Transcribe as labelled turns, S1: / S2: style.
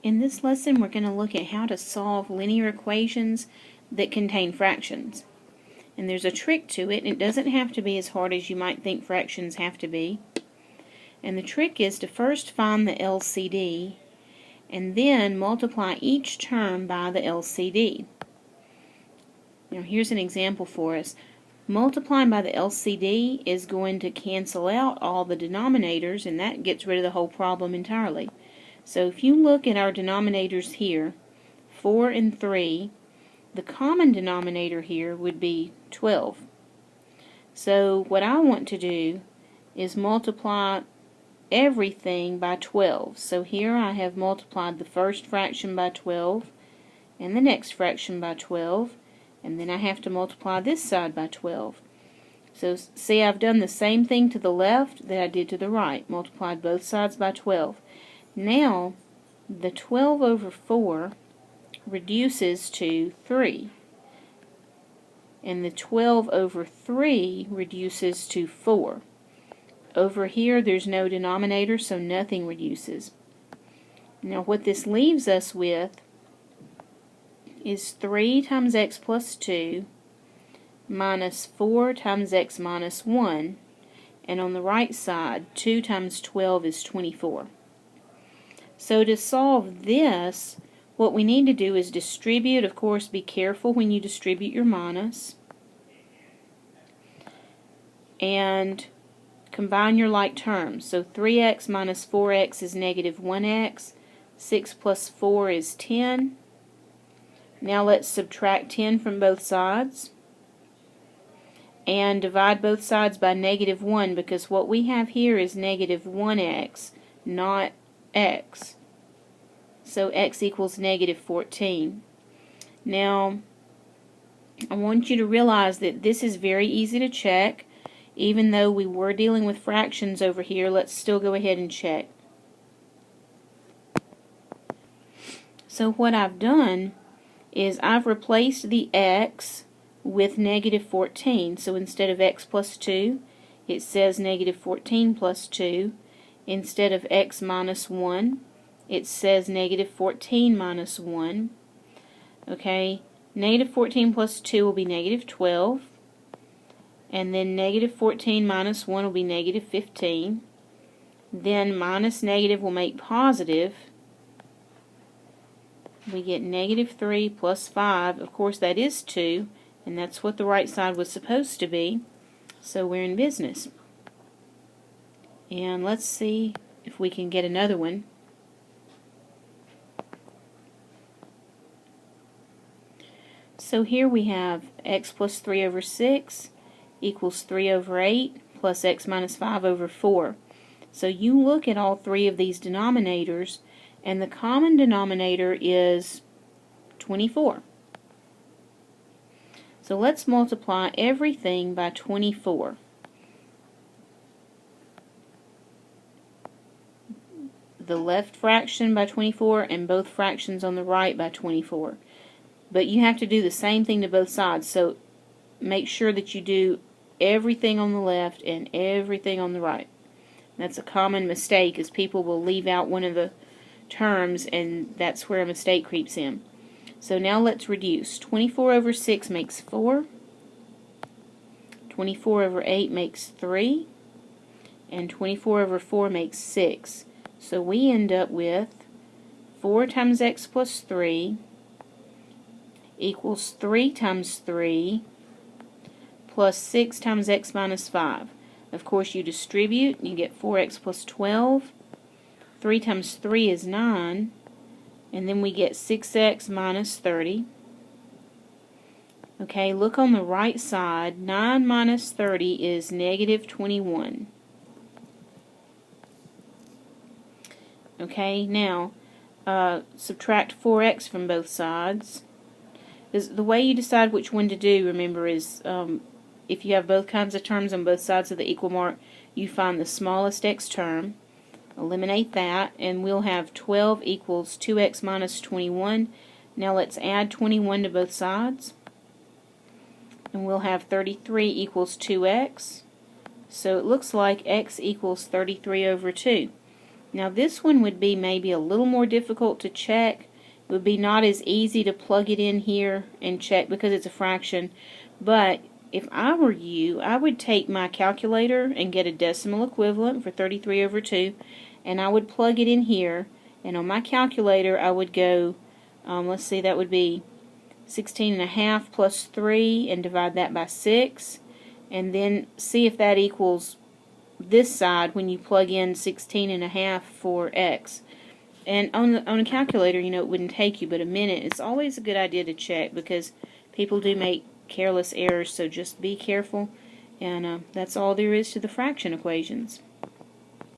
S1: In this lesson, we're going to look at how to solve linear equations that contain fractions. And there's a trick to it. It doesn't have to be as hard as you might think fractions have to be. And the trick is to first find the LCD and then multiply each term by the LCD. Now here's an example for us. Multiplying by the LCD is going to cancel out all the denominators, and that gets rid of the whole problem entirely. So if you look at our denominators here, 4 and 3, the common denominator here would be 12. So what I want to do is multiply everything by 12. So here I have multiplied the first fraction by 12 and the next fraction by 12, and then I have to multiply this side by 12. So see, I've done the same thing to the left that I did to the right, multiplied both sides by 12. Now the 12 over 4 reduces to 3, and the 12 over 3 reduces to 4. Over here there's no denominator, so nothing reduces. Now what this leaves us with is 3 times x plus 2 minus 4 times x minus 1, and on the right side 2 times 12 is 24. So to solve this, what we need to do is distribute. Of course, be careful when you distribute your minus, and combine your like terms. So 3x minus 4x is negative 1x. 6 plus 4 is 10. Now let's subtract 10 from both sides and divide both sides by negative 1, because what we have here is negative 1x, not x. So x equals negative 14. Now I want you to realize that this is very easy to check. Even though we were dealing with fractions over here, let's still go ahead and check. So what I've done is I've replaced the x with negative 14. So instead of x plus 2, it says negative 14 plus 2. Instead of x minus 1, it says negative 14 minus 1. Okay, negative 14 plus 2 will be negative 12. And then negative 14 minus 1 will be negative 15. Then minus negative will make positive. We get negative 3 plus 5. Of course, that is 2, and that's what the right side was supposed to be. So we're in business. And let's see if we can get another one. So here we have x plus 3 over 6 equals 3 over 8 plus x minus 5 over 4. So you look at all three of these denominators, and the common denominator is 24. So let's multiply everything by 24. The left fraction by 24 and both fractions on the right by 24. But you have to do the same thing to both sides, so make sure that you do everything on the left and everything on the right. That's a common mistake, is people will leave out one of the terms, and that's where a mistake creeps in. So now let's reduce. 24 over 6 makes 4. 24 over 8 makes 3. And 24 over 4 makes 6. So we end up with 4 times x plus 3 equals 3 times 3 plus 6 times x minus 5. Of course, you distribute, you get 4x plus 12. 3 times 3 is 9. And then we get 6x minus 30. Okay, look on the right side. 9 minus 30 is negative 21. Okay, now subtract 4x from both sides. The way you decide which one to do, remember, is if you have both kinds of terms on both sides of the equal mark, you find the smallest x term, eliminate that, and we'll have 12 equals 2x minus 21. Now let's add 21 to both sides, and we'll have 33 equals 2x. So it looks like x equals 33 over 2. Now this one would be maybe a little more difficult to check. It would be not as easy to plug it in here and check because it's a fraction. But if I were you, I would take my calculator and get a decimal equivalent for 33 over 2, and I would plug it in here, and on my calculator I would go, let's see, that would be 16.5 plus 3, and divide that by 6, and then see if that equals this side when you plug in 16.5 for x. And on a calculator, you know, it wouldn't take you but a minute. It's always a good idea to check because people do make careless errors, so just be careful. And that's all there is to the fraction equations.